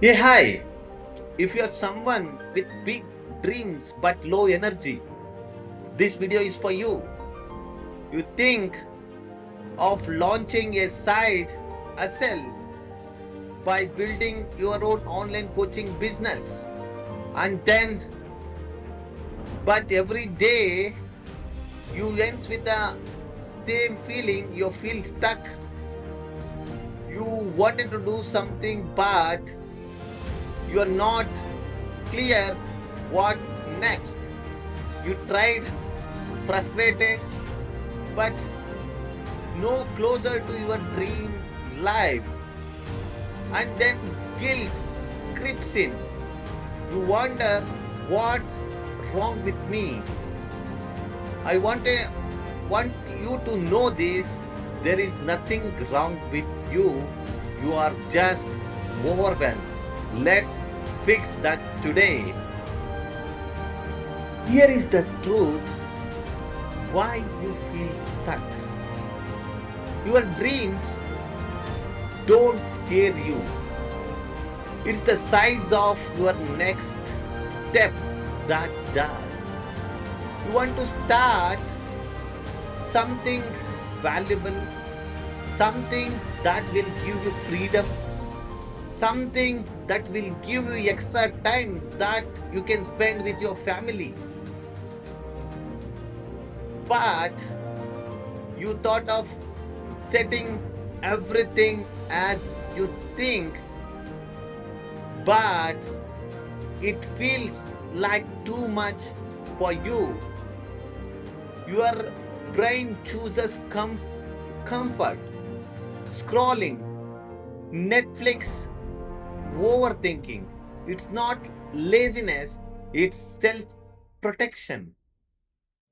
Hey, hi! If you are someone with big dreams but low energy, this video is for you. You think of launching a side hustle by building your own online coaching business, and then, but every day you ends with the same feeling. You feel stuck. You wanted to do something, but you are not clear what next. You tried, frustrated, but no closer to your dream life. And then guilt creeps in. You wonder what's wrong with me. I want you to know this. There is nothing wrong with you. You are just overwhelmed. Let's fix that today. Here is the truth why you feel stuck. Your dreams don't scare you. It's the size of your next step that does. You want to start something valuable, something that will give you freedom, something that will give you extra time that you can spend with your family. But you thought of setting everything as you think, but it feels like too much for you. Your brain chooses comfort, scrolling, Netflix, overthinking. It's not laziness, it's self protection.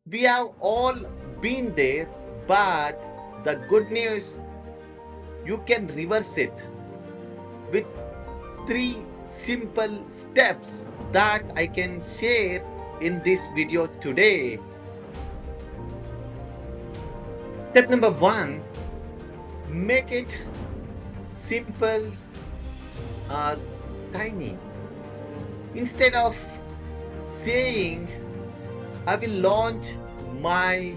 We have all been there, but the good news, you can reverse it with three simple steps that I can share in this video today. Step number one, make it simple or tiny. Instead of saying, I will launch my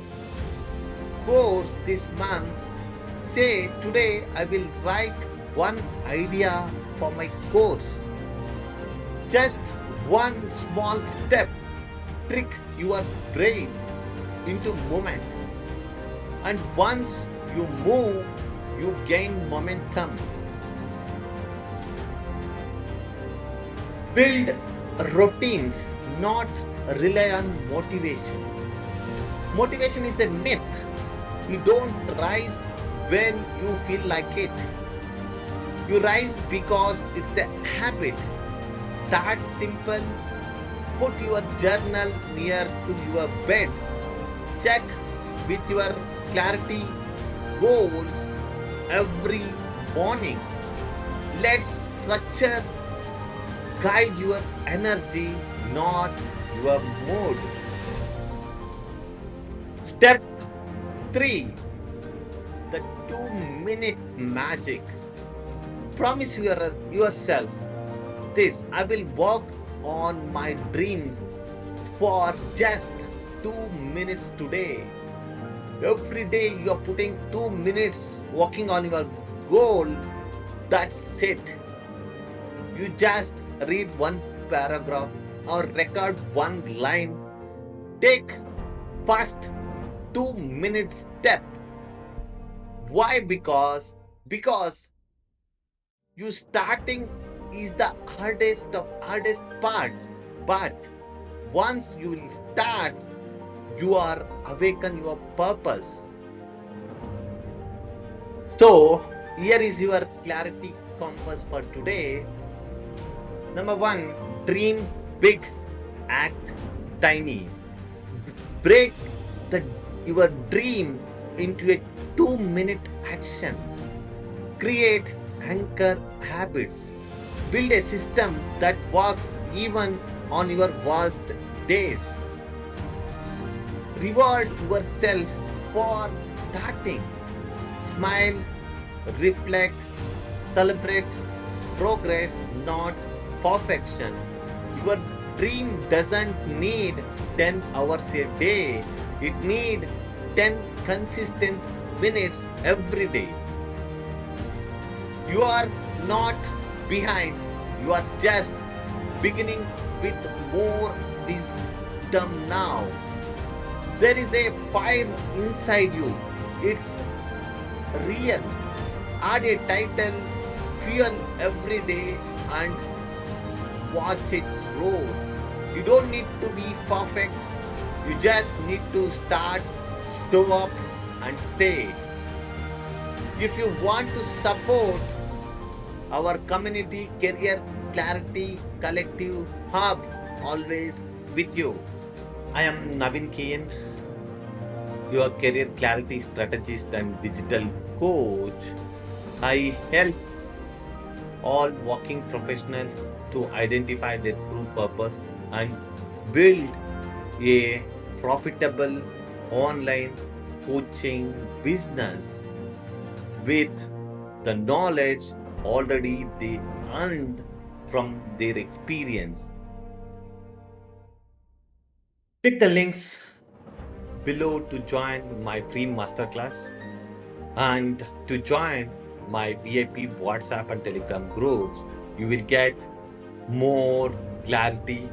course this month, say, today I will write one idea for my course. Just one small step, trick your brain into movement. And once you move, you gain momentum. Build routines, not rely on motivation. Motivation is a myth. You don't rise when you feel like it. You rise because it's a habit. Start simple. Put your journal near to your bed. Check with your clarity goals every morning. Let structure guide your energy, not your mood. Step 3, the 2-minute magic. Promise yourself this, I will work on my dreams for just 2 minutes today. Every day you are putting 2 minutes working on your goal. That's it. You just read one paragraph or record one line. Take first 2 minute step. Why? Because you starting is the hardest part. But once you will start, you are awaken your purpose. So here is your clarity compass for today. Number one, dream big, act tiny. Break your dream into a 2-minute action. Create anchor habits. Build a system that works even on your worst days. Reward yourself for starting. Smile, reflect, celebrate, progress, not perfection. Your dream doesn't need 10 hours a day. It need 10 consistent minutes every day. You are not behind. You are just beginning with more wisdom now. There is a fire inside you. It's real. Add a title, fuel every day, and watch it roar. You don't need to be perfect. You just need to start, show up, and stay. If you want to support our community, Career Clarity Collective Hub, always with you. I am Navin Kian, your career clarity strategist and digital coach. I help all working professionals to identify their true purpose and build a profitable online coaching business with the knowledge already they earned from their experience. Click the links below to join my free masterclass and to join my VIP WhatsApp and Telegram groups. You will get more clarity